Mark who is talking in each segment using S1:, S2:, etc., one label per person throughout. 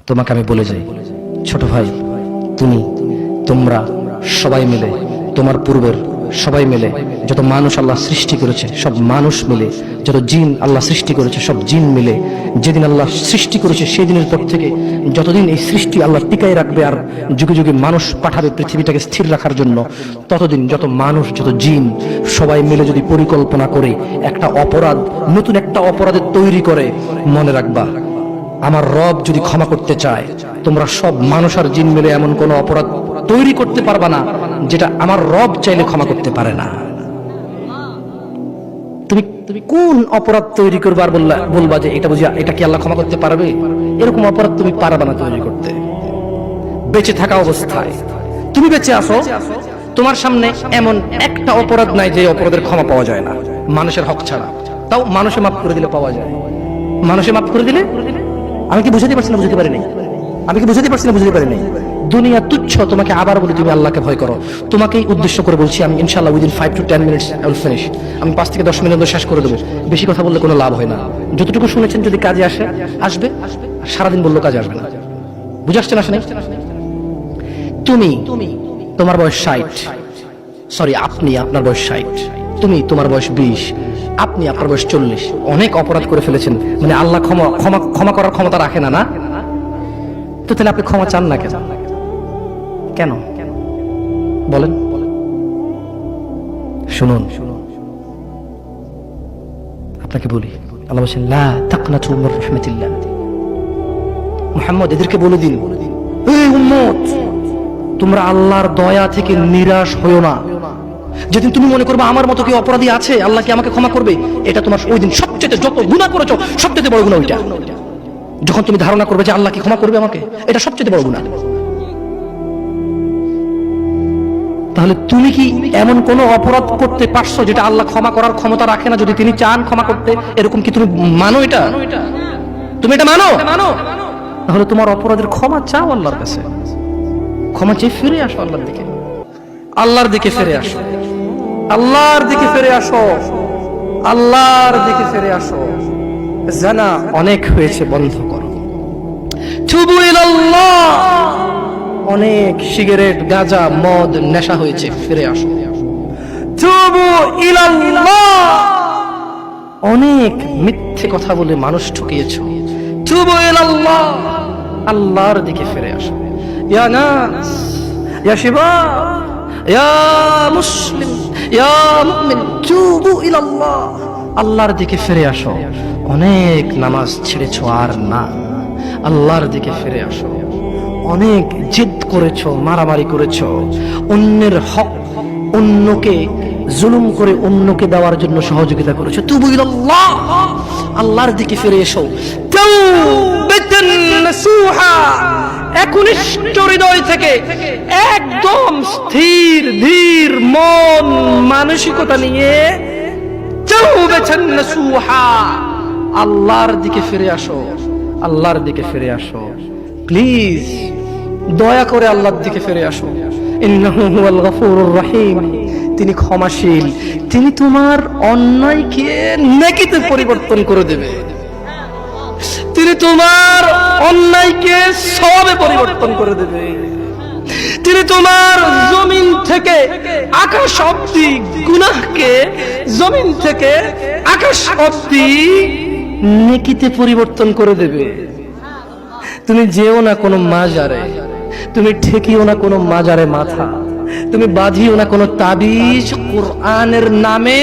S1: তোমাকে আমি বলে যাই, ছোট ভাই, তোমরা সবাই মিলে, তোমার পূর্বের সবাই মিলে, যত মানুষ আল্লাহ সৃষ্টি করেছে সব মানুষ মিলে, যত জিন আল্লাহ সৃষ্টি করেছে সব জিন মিলে, যেদিন আল্লাহ সৃষ্টি করেছে সেই দিনের পর থেকে যতদিন এই সৃষ্টি আল্লাহ টিকায় রাখবে আর যুগে যুগে মানুষ পাঠাবে পৃথিবীটাকে স্থির রাখার জন্য, ততদিন যত মানুষ যত জিন সবাই মিলে যদি পরিকল্পনা করে একটা অপরাধ, নতুন একটা অপরাধের তৈরি করে, মনে রাখবা আমার রব যদি ক্ষমা করতে চায়, তোমরা সব মানুষ আর জিন মিলে এমন কোন অপরাধ তৈরি করতে পারবা না যেটা আমার রব চাইলে ক্ষমা করতে পারে না। তুমি কোন অপরাধ তৈরি করবে আর বলবা যে এটা বুঝিয়া এটা কি আল্লাহ ক্ষমা করতে পারবে? এরকম অপরাধ তুমি পারবা না তৈরি করতে। বেঁচে থাকা অবস্থায় তুমি বেঁচে আসো, তোমার সামনে এমন একটা অপরাধ নাই যে অপরাধের ক্ষমা পাওয়া যায় না, মানুষের হক ছাড়া। তাও মানুষে মাফ করে দিলে পাওয়া যায়। মানুষে মাফ করে দিলে, আমি কি বুঝাতে পারছি না? বুঝতে পারি নাই। আমি কি বুঝাতে পারছি না? বুঝতে পারি নাই। দুনিয়া তুচ্ছ। তোমাকে আবার বলি, তুমি আল্লাহকে ভয় করো। তোমাকেই উদ্দেশ্য করে বলছি আমি, ইনশাআল্লাহ within 5 to 10 minutes I will finish। আমি 5 থেকে 10 মিনিট শেষ করে দেবো। বেশি কথা বললে কোনো লাভ হয় না। যতটুকু শুনেছেন যদি কাজে আসবে, সারাদিন বললো কাজে আসবে না। বুঝে আসছে না? আসে নাই? তোমার বয়স 60, সরি আপনি, আপনার বয়স 60, তোমার বয়স 20, আপনি আপনার বয়স 40। অনেক অপরাধ করে ফেলেছেন, মানে আল্লাহ ক্ষমা করার ক্ষমতা রাখে না। তো তাহলে আপনি ক্ষমা চান না কেন? কেন বলেন? শুনুন, আপনাকে বলি, আল্লাহ বলেন লা তাকনাতু মির রাহমাতিল্লাহ। মুহাম্মদ এদেরকে বলে দিন, এই উম্মত, তোমরা আল্লাহর দয়া থেকে নিরাশ হয়ো না। যেদিন তুমি মনে করবে আমার মতো কি অপরাধী আছে, আল্লাহ কি আমাকে ক্ষমা করবে, এটা তোমার ওই দিন সবচেয়ে, যত গুনাহ করেছো সবচেয়ে বড় গুনাহ ওইটা। যখন তুমি ধারণা করবে যে আল্লাহ কি ক্ষমা করবে আমাকে, এটা সবচেয়ে বড় গুনাহ। তাহলে তুমি কি এমন কোন অপরাধ করতে পারছো যেটা আল্লাহ ক্ষমা করার ক্ষমতা রাখে না যদি তিনি চান ক্ষমা করতে? এরকম কি তুমি মানো? এটা তুমি এটা মানো? তাহলে তোমার অপরাধের ক্ষমা চাও আল্লাহর কাছে, ক্ষমা চেয়ে ফিরে আসো আল্লাহর দিকে। আল্লাহর দিকে ফিরে আসো, আল্লাহর দিকে ফিরে আসো, আল্লাহর দিকে ফিরে আসো। জানা অনেক হয়েছে, বন্ধ করো। তুবু ইলাল্লাহ, অনেক সিগারেট, গাঁজা, মদ, নেশা হয়েছে, ফিরে আসো। তুবু ইলাল্লাহ, অনেক মিথ্যে কথা বলে মানুষ ঠকিয়েছো। তুবু ইলাল্লাহ, আল্লাহর দিকে ফিরে আসো। ইয়া নাস, ইয়া শিবাব, ইয়া মুসলিম, ইয়া মুমিন, তুবু ইলাল্লাহ, আল্লাহর দিকে ফিরে আসো। অনেক নামাজ ছেড়েছো আর না, আল্লাহর দিকে ফিরে আসো। অনেক জিদ করেছো, মারামারি করেছো, অন্যের হক, অন্যকে জুলুম করে অন্যকে দেওয়ার জন্য সহযোগিতা করেছো। তুবু ইলাল্লাহ, আল্লাহর দিকে ফিরে এসো। তাওবাতান নাসুহা, একনিষ্ঠ হৃদয় থেকে, একদম স্থির ধীর মন মানসিকতা নিয়ে তাওবাতান নাসুহা, আল্লাহর দিকে ফিরে আসো, আল্লাহর দিকে ফিরে আসো। প্লিজ দয়া করে আল্লাহর দিকে ফিরে আসো। ইন্নাহু হুয়াল গফুরুর রহিম, তিনি ক্ষমাশীল, তিনি তোমার অন্যায়কে নেকিতে পরিবর্তন করে দেবে, তিনি তোমার অন্যায়কে সওয়াবে পরিবর্তন করে দেবে, তিনি তোমার জমিন থেকে আকাশ অবধি গুনাহকে জমিন থেকে আকাশ অবধি নেকিতে পরিবর্তন করে দেবে। তুমি যেও না কোনো মাজারে, তুমি ঠেকিও না কোনো মাজারে মাথা, তুমি বাঁধিও না কোনো তাবিজ। কোরআনের নামে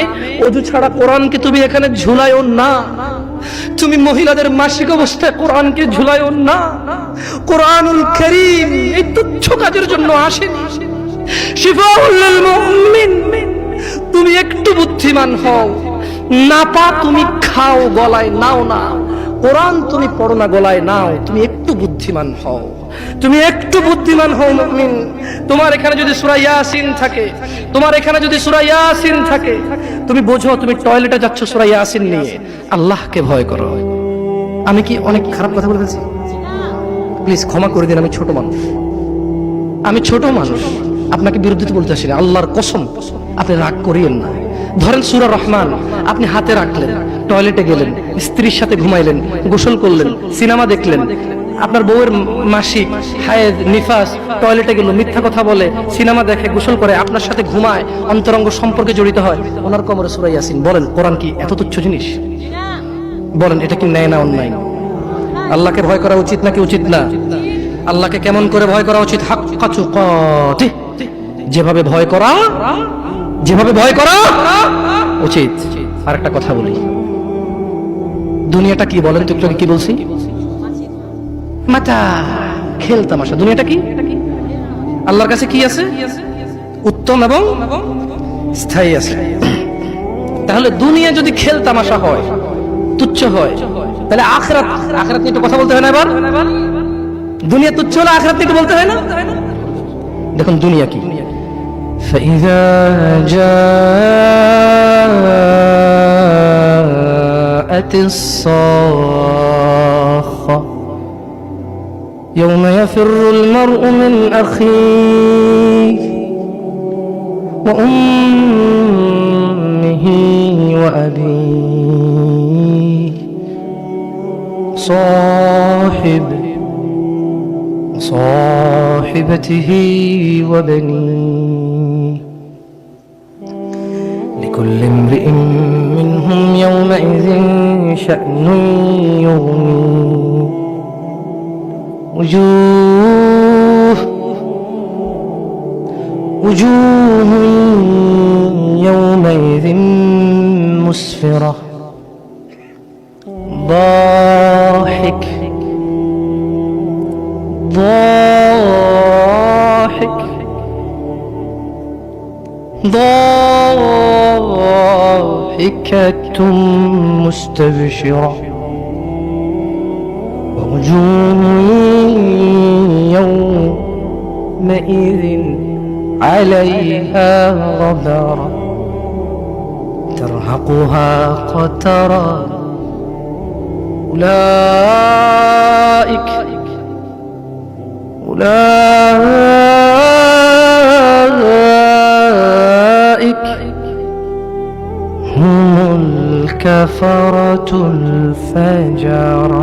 S1: ওযু ছাড়া কোরআনকে তুমি এখানে ঝুলাইও না। তুমি মহিলাদের মাসিক অবস্থায় কোরআনকে ঝুলাইও না। কোরআনুল কারীম এই তুচ্ছ কাজের জন্য আসেনি। শিফাউল লিল মুমিন, তুমি একটু বুদ্ধিমান হও। নাপা তুমি খাও, গলায় নাও না। কোরআন তুমি পড়ো না, গলায় নাও। তুমি একটু বুদ্ধিমান হও, তুমি একটু বুদ্ধিমান হও মুমিন। তোমার এখানে যদি সূরা ইয়াসিন থাকে, তোমার এখানে যদি সূরা ইয়াসিন থাকে, তুমি বোঝো তুমি টয়লেটে যাচ্ছ সূরা ইয়াসিন নিয়ে। আল্লাহকে ভয় করো। আমি কি অনেক খারাপ কথা বলে ফেলছি? প্লিজ ক্ষমা করে দিন, আমি ছোট মানুষ, আমি ছোট মানুষ, আপনাকে বিরুদ্ধে বলতে আসি না। আল্লাহর কসম, আপনি রাগ করিয়েন না। ধরেন সূরা রহমান আপনি হাতে রাখলেন, টয়লেটে গেলেন, স্ত্রীর সাথে ঘুমাইলেন, গোসল করলেন, সিনেমা দেখলেন, আপনার বউয়ের মাসিক, হায়েজ, নিফাস, টয়লেটে গেল, মিথ্যা কথা বলে, সিনেমা দেখে, গোসল করে, আপনার সাথে ঘুমায়, অন্তরঙ্গ সম্পর্কে জড়িত হয়, ওনার কোমরে সূরা ইয়াসিন, বলেন কোরআন কি এত তুচ্ছ জিনিস? বলেন এটা কি ন্যায় না অন্যায়? আল্লাহকে ভয় করা উচিত নাকি উচিত না? আল্লাহকে কেমন করে ভয় করা উচিত? হাক্কা তুকাতিহ, যেভাবে ভয় করা উচিত। আর একটা কথা বলি, দুনিয়াটা কি বলেন তো? একটু আগে কি বলছি? মাতা, খেল তামাশা। দুনিয়াটা কি? আল্লাহর কাছে কি আছে? উত্তম এবং স্থায়ী আছে। তাহলে দুনিয়া যদি খেল তামাশা হয়, তুচ্ছ হয়, তাহলে আখিরাত নিয়ে একটু কথা বলতে হয় না? এবার দুনিয়া তুচ্ছ হলে আখিরাত নিয়ে একটু বলতে হয় না? দেখুন দুনিয়া কি। فإذا جاءت الصاخة يوم يفر المرء من أخيه وأمه وأبيه صاحبته وبنيه لكل امرئ منهم يومئذ شأن يغنيه وجوه يومئذ مسفرة ضاحك ضاحكة مستبشرة ووجوه يومئذ عليها غبرة ترهقها قترة أولئك هم الكفرة الفجرة